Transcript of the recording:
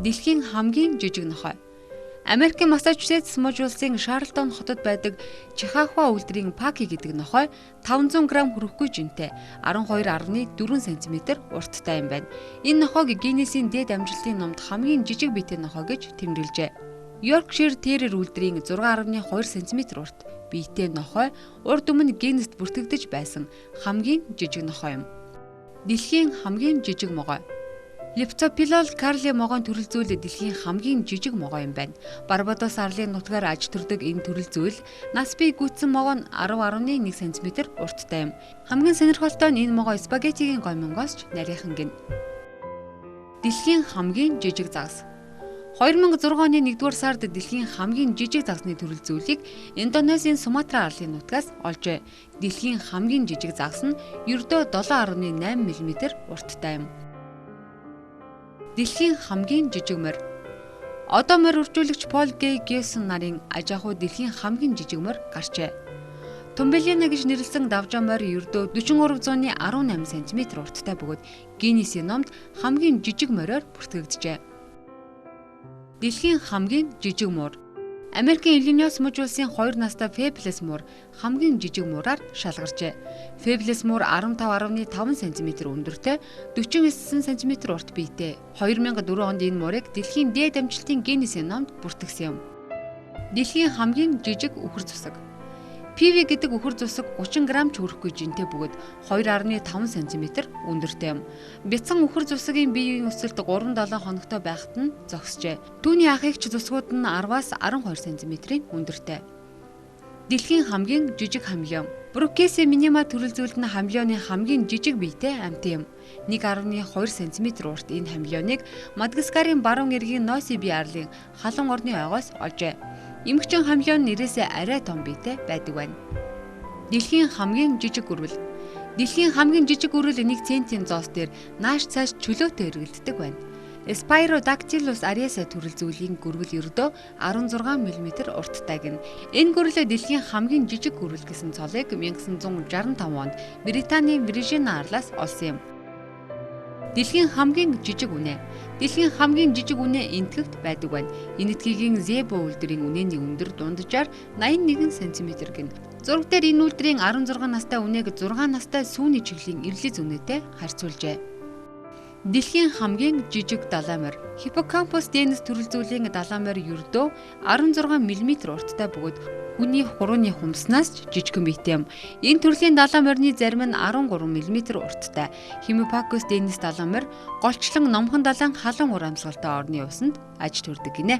Дэлхийн хамгийн жижиг нохой. Америкийн Массачусетс мужи улсын Шарлтон хотод байдаг Чихуахуа үлдрийн Паки гэдэг нохой 500 г хүрэхгүй жинтэй 12.4 см урттай юм байна. Энэ нохойг Гиннесийн дээд амжилтын номд хамгийн жижиг биетэй нохой гэж тэмдэглэжээ. Йоркшир терьер үлдрийн 6.2 см урт биетэй нохой урд өмнө Гиннест бүртгэгдэж байсан хамгийн жижиг нохой юм. Дэлхийн хамгийн жижиг могой. Leptopilol Carli могойн төрөл зүйл дэлхийн хамгийн жижиг могой юм байна. Барбадос арлын нутгаар аж төрдөг энэ төрөл зүйл нас бий гүйцэн могой нь 10.1 см урттай юм. Хамгийн сонирхолтой нь энэ могой спагеттигийн гомингоос ч нарийнхан гин. Дэлхийн хамгийн жижиг загас. 2006 оны 1-р сард дэлхийн хамгийн жижиг загасны төрөл зүйлийг Индонезийн Суматра арлын нутгаас олжээ. Дэлхийн хамгийн жижиг загас нь ердөө 7.8 мм урттай юм. Дэлхийн хамгийн жижиг морь. Одоо морь үржүүлэгч Пол Гей Гессон нарын аж ахуй дэлхийн хамгийн жижиг морь гарчээ. Тумбелина гэж нэрлсэн давжаа морь ердөө 4318 см урттай бөгөөд Гиннесийн номд хамгийн жижиг мориор бүртгэгджээ. Дэлхийн хамгийн жижиг муур. Америкийн Иллинойс мужи улсын 2 настай Фэблес муур хамгийн жижиг муураар шалгарчээ. Фэблес муур 15.5 см өндөртэй, 49 см урт биетэй. 2004 онд энэ муурыг дэлхийн дээд амжилтын Гиннесийн номд бүртгэсэн юм. Дэлхийн хамгийн жижиг үхэр зусаг. Пиви гэдэг үхэр зусаг 30 г ч хүрэхгүй жинтэй бөгөөд 2.5 см өндөртэй юм. Бяцхан үхэр зусагийн биеийн өсөлт 3-7 хоногтой байхад нь зогсжээ. Түүний ах эгч зусгууд нь 10-аас 12 см өндөртэй. Дэлхийн хамгийн жижиг хамелеон. Бруккеси минима төрөл зүйлд нь хамелеоны хамгийн жижиг биетэй амьтан юм. 1.2 см урт энэ хамелеоныг Мадагаскарын баруун эргийн Носи бие арлын халуун орны ойгоос олжээ. Эмэгчин хамелеон нэрээсээ арай том биетэй байдаг байна. Дэлхийн хамгийн жижиг гөрвөл. Дэлхийн хамгийн жижиг гөрвөл 1 центийн зоос дээр нааш цааш чөлөөтэй эргэлддэг байна. Spirodactylus ariesa төрөл зүйлийн гөрвөл ердөө 16 мм урттай гин. Энэ гөрвөлөө дэлхийн хамгийн жижиг гөрвөл гэсэн цолыг 1965 онд Британийн Виржиниа арлаас олсон юм. Дэлхийн хамгийн жижиг үнэ. Дэлхийн хамгийн жижиг үнэ энтгэгт байдаг байна. Энэ этгээгийн зебо үлдрийн үнэний өндөр дунджаар 81 см гин. Зураг дээр энэ үлдрийн 16 настай үнэг 6 настай сүүний чиглийн эрлиз үнэтэй харьцуулжээ. Дэлхийн хамгийн жижиг далайн морь. Hippocampus dennis төрөл зүйлийн далайн морь ердөө 16 мм урттай бөгөөд хүний хурууны хумснаас ч жижигхэн биетэй юм. Энэ төрлийн далайн морины зарим нь 13 мм урттай. Hippocampus dennis далайн морь голчлон номхон далайн халуун ур амьсгалтай орны усанд аж төрдөг гинэ.